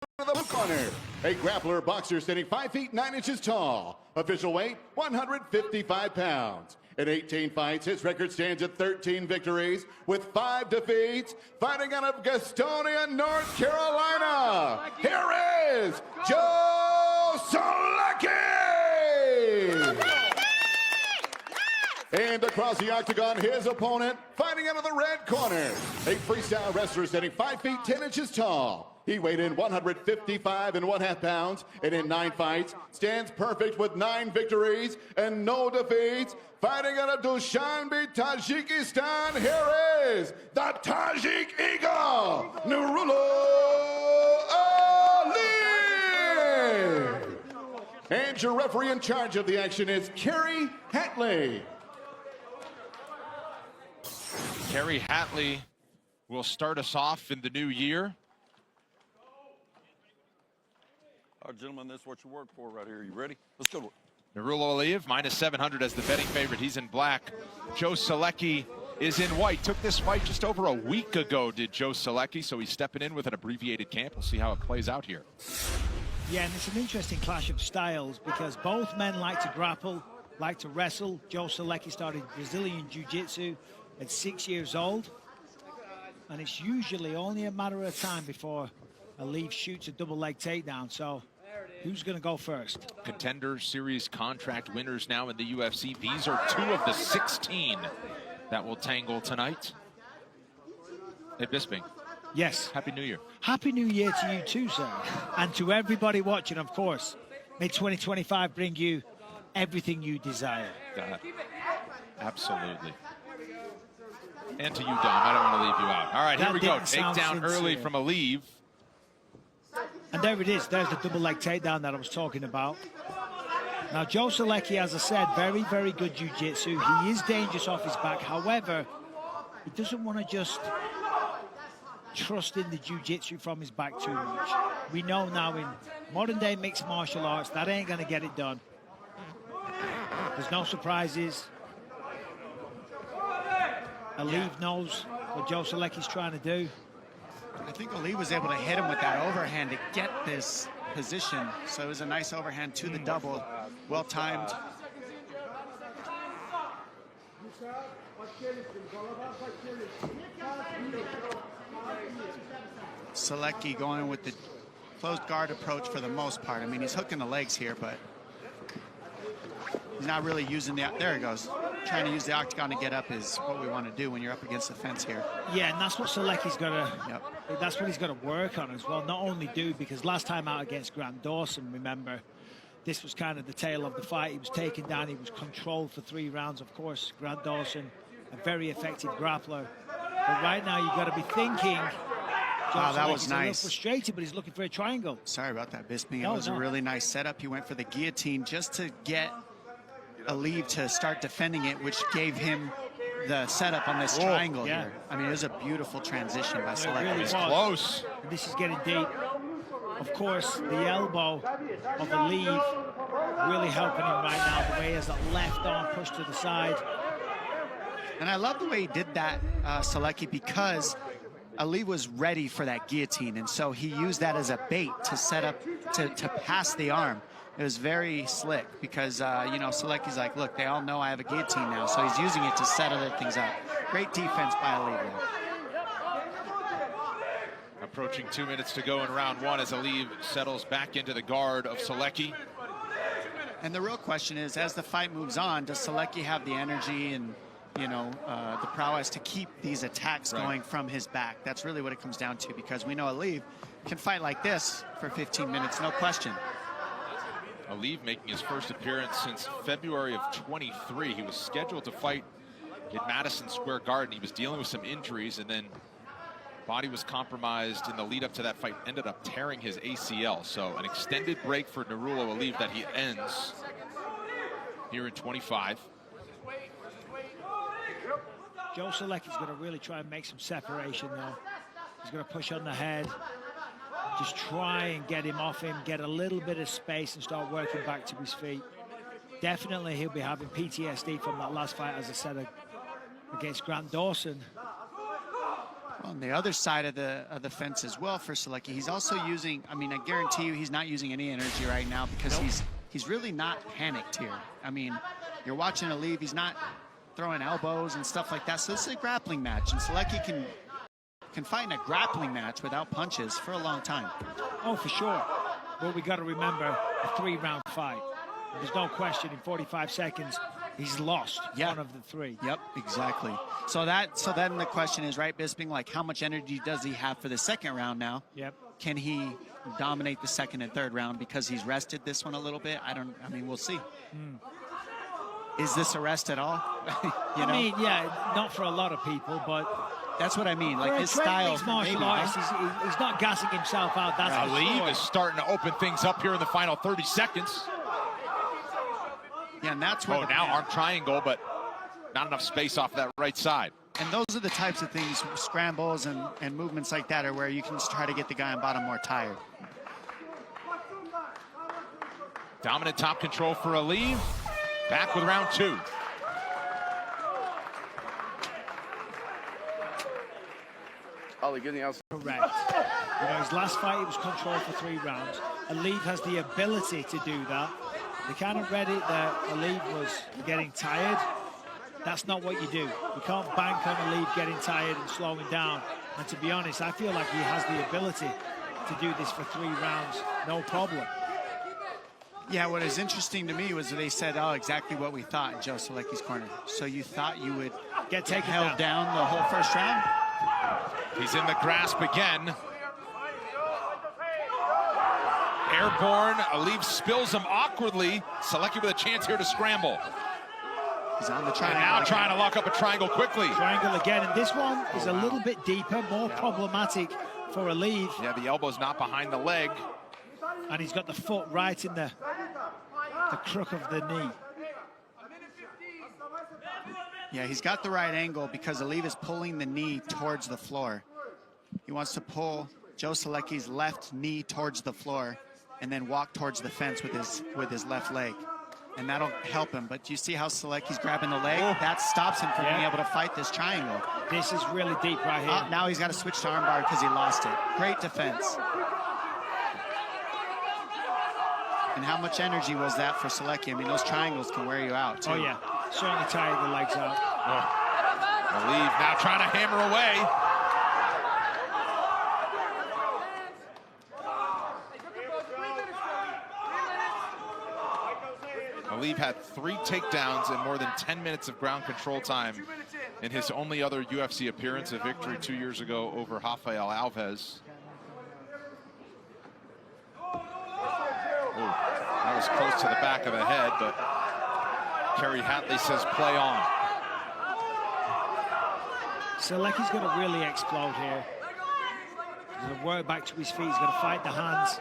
the blue corner, a grappler boxer standing 5 feet 9 inches tall. Official weight, 155 pounds. In 18 fights, his record stands at 13 victories with 5 defeats. Fighting out of Gastonia, North Carolina, here is Joe Solecki! And across the octagon, his opponent, fighting out of the red corner, a freestyle wrestler standing 5 feet 10 inches tall. He weighed in 155.5 pounds, and in 9 fights, stands perfect with 9 victories and no defeats. Fighting out of Dushanbe, Tajikistan, here is the Tajik Eagle, Nurullo Aliyev. And your referee in charge of the action is Kerry Hatley. Kerry Hatley will start us off in the new year. All right, gentlemen, this is what you work for right here. You ready? Let's go. Nurullo Aliyev, minus 700 as the betting favorite. He's in black. Joe Solecki is in white. Took this fight just over a week ago, did Joe Solecki, so he's stepping in with an abbreviated camp. We'll see how it plays out here. Yeah, and it's an interesting clash of styles because both men like to grapple, like to wrestle. Joe Solecki started Brazilian Jiu-Jitsu at 6 years old. And it's usually only a matter of time before Aliyev shoots a double leg takedown. So who's going to go first? Contender Series contract winners now in the UFC. These are 2 of the 16 that will tangle tonight. Hey, Bisping. Yes. Happy New Year. Happy New Year to you too, sir. And to everybody watching, of course. May 2025 bring you everything you desire. Absolutely. And to you, Dom. I don't want to leave you out. All right, here we go. Takedown early from Aliyev. And there it is. There's the double leg takedown that I was talking about. Now, Joe Solecki, as I said, very, very good jiu-jitsu. He is dangerous off his back. However, he doesn't want to just trust in the jiu-jitsu from his back too much. We know now in modern-day mixed martial arts, that ain't going to get it done. There's no surprises. Aliyev knows what Joe Solecki's trying to do. I think Aliyev was able to hit him with that overhand to get this position. So it was a nice overhand to the double. Well timed. Solecki going with the closed guard approach for the most part. I mean, he's hooking the legs here, but he's not really using the... There he goes. Trying to use the octagon to get up is what we want to do when you're up against the fence here. Yeah, and that's what Solecki's got to... Yep. That's what he's got to work on as well. Not only do, because last time out against Grant Dawson, remember, this was kind of the tail of the fight. He was taken down. He was controlled for 3 rounds. Of course, Grant Dawson, a very effective grappler. But right now, you've got to be thinking... Wow, that was nice. He's a little frustrated, but he's looking for a triangle. Sorry about that, Bisping. It was a really nice setup. He went for the guillotine just to get Aliyev to start defending it, which gave him the setup on this triangle here. I mean, it was a beautiful transition by Solecki. Really was close. And this is getting deep. Of course, the elbow of Aliyev really helping him right now. The way he has that left arm pushed to the side. And I love the way he did that, Solecki, because Aliyev was ready for that guillotine, and so he used that as a bait to set up to pass the arm. It was very slick because, you know, Solecki's like, look, they all know I have a guillotine now, so he's using it to set other things up. Great defense by Aliyev. Approaching 2 minutes to go in round 1 as Aliyev settles back into the guard of Solecki. And the real question is, as the fight moves on, does Solecki have the energy and, you know, the prowess to keep these attacks going from his back? That's really what it comes down to, because we know Aliyev can fight like this for 15 minutes, no question. Aliyev making his first appearance since February of 23. He was scheduled to fight in Madison Square Garden. He was dealing with some injuries, and then body was compromised in the lead up to that fight, ended up tearing his ACL. So an extended break for Nurullo Aliyev that he ends here in 25. Joe Solecki's going to really try and make some separation, though. He's going to push on the head. Just try and get him off him, get a little bit of space and start working back to his feet. Definitely he'll be having PTSD from that last fight, as I said, against Grant Dawson. On the other side of the fence as well for Selecki, he's also using, I mean, I guarantee you he's not using any energy right now because he's really not panicked here. I mean, you're watching Aliev, he's not throwing elbows and stuff like that. So this is a grappling match, and Selecki can fight in a grappling match without punches for a long time. Oh, for sure. But we got to remember a 3-round fight. There's no question in 45 seconds he's lost one of the 3. Yep, exactly. So then the question is, right, Bisping, like how much energy does he have for the second round now? Yep. Can he dominate the second and third round because he's rested this one a little bit? I mean, we'll see. Is this a rest at all? I mean, yeah, not for a lot of people, but that's what I mean. Like his style, martial artist, he's not gassing himself out. That's Aliev is starting to open things up here in the final 30 seconds. Yeah, and that's where now arm triangle, but not enough space off that right side. And those are the types of things, scrambles and movements like that, are where you can just try to get the guy on bottom more tired. Dominant top control for Aliev. Back with round 2. Ollie, get the outside. Correct. You know, his last fight, it was controlled for 3 rounds. Aliev has the ability to do that. They kind of read it that Aliev was getting tired. That's not what you do. You can't bank on Aliev getting tired and slowing down. And to be honest, I feel like he has the ability to do this for 3 rounds, no problem. Yeah, what is interesting to me was they said, oh, exactly what we thought in Joe Selecki's corner. So you thought you would get taken down the whole first round? He's in the grasp again. Airborne, Aliev spills him awkwardly. Selecki with a chance here to scramble. He's on the triangle. And now trying to lock up a triangle quickly. Triangle again, and this one is a little bit deeper, more problematic for Aliev. Yeah, the elbow's not behind the leg. And he's got the foot right in the crook of the knee. Yeah, he's got the right angle because Aliev is pulling the knee towards the floor. He wants to pull Joe Selecki's left knee towards the floor and then walk towards the fence with his left leg. And that'll help him. But do you see how Selecki's grabbing the leg? That stops him from being able to fight this triangle. This is really deep right here. Now he's got to switch to armbar because he lost it. Great defense. And how much energy was that for Selecki? I mean, those triangles can wear you out, too. Oh, yeah. Certainly tired the legs out. Aliev now trying to hammer away. Aliev had 3 takedowns and more than 10 minutes of ground control time in his only other UFC appearance, a victory 2 years ago over Rafael Alves. Ooh, that was close to the back of the head, but Kerry Hatley says play on. Selecki's going to really explode here. He's going to work back to his feet. He's going to fight the hands.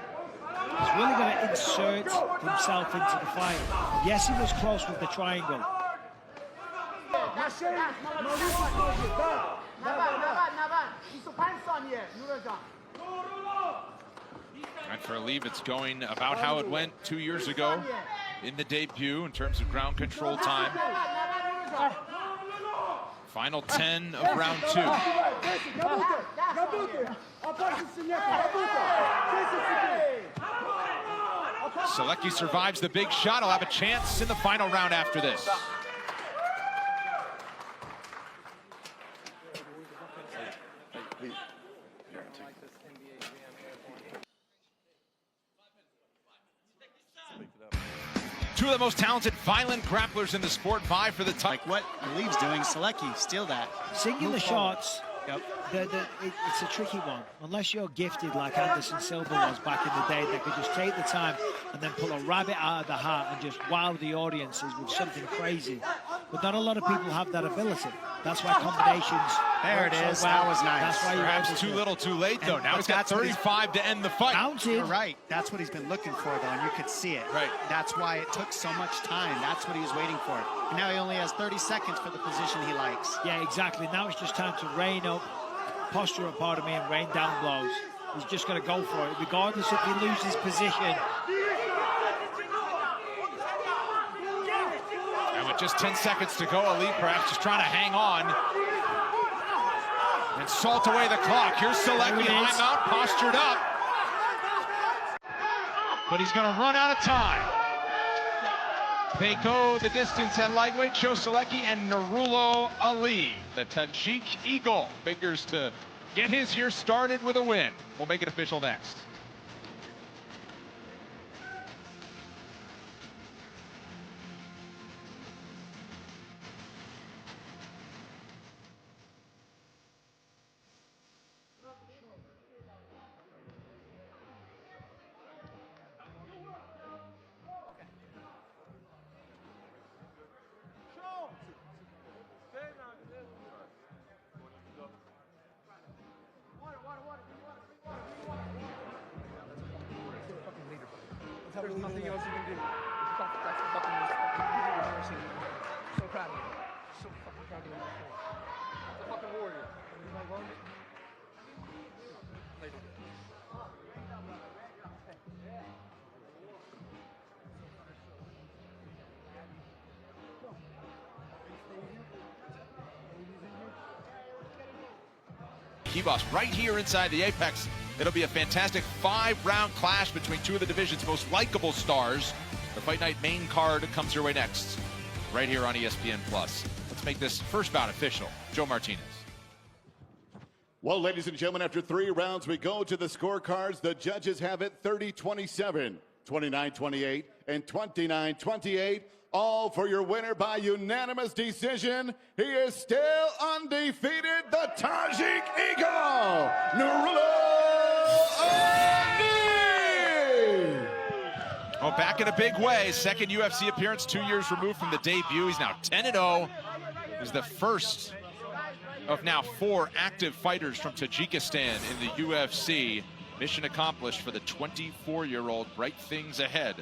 He's really going to insert himself into the fight. Yes, he was close with the triangle. And for Aliev, it's going about how it went 2 years ago in the debut in terms of ground control time. Final 10 of round 2. Selecki survives the big shot. He'll have a chance in the final round after this. Two of the most talented, violent grapplers in the sport vie for the title. Like what Aliev's doing, Selecki, steal that. Singular shots, it's a tricky one. Unless you're gifted like Anderson Silva was back in the day, that could just take the time and then pull a rabbit out of the hat and just wow the audiences with something crazy. But not a lot of people have that ability. That's why combinations. There it is. So well. That was nice. That's why perhaps too little, too late though. Now he's got 35 to end the fight. Mounted. You're right. That's what he's been looking for though, and you could see it. Right. That's why it took so much time. That's what he was waiting for. And now he only has 30 seconds for the position he likes. Yeah, exactly. Now it's just time to rein up, posture up, pardon me, and rain down blows. He's just going to go for it, regardless if he loses position. And with just 10 seconds to go, Aliev perhaps just trying to hang on. And and salt away the clock. Here's Selecki, high mount, postured up. But he's going to run out of time. They go the distance at lightweight, Joe Selecki and Nurullo Aliev. The Tajik Eagle figures to get his year started with a win. We'll make it official next. There's nothing else you can do. That's the fucking most fucking leader I've ever seen. So proud of you. So fucking proud of you. That's a fucking warrior. You might want it. Later. Kibos right here inside the Apex. It'll be a fantastic 5-round clash between two of the division's most likable stars. The Fight Night main card comes your way next, right here on ESPN+. Let's make this first bout official. Joe Martinez. Well, ladies and gentlemen, after 3 rounds, we go to the scorecards. The judges have it 30-27, 29-28, and 29-28. All for your winner by unanimous decision. He is still undefeated, the Tajik Eagle, Nurullo Aliev. Oh, back in a big way. Second UFC appearance 2 years removed from the debut. He's now 10-0. He's the first of now 4 active fighters from Tajikistan in the UFC. Mission accomplished for the 24-year-old. Bright things ahead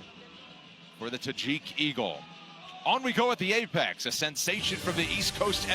for the Tajik Eagle. On we go at the Apex, a sensation from the East Coast.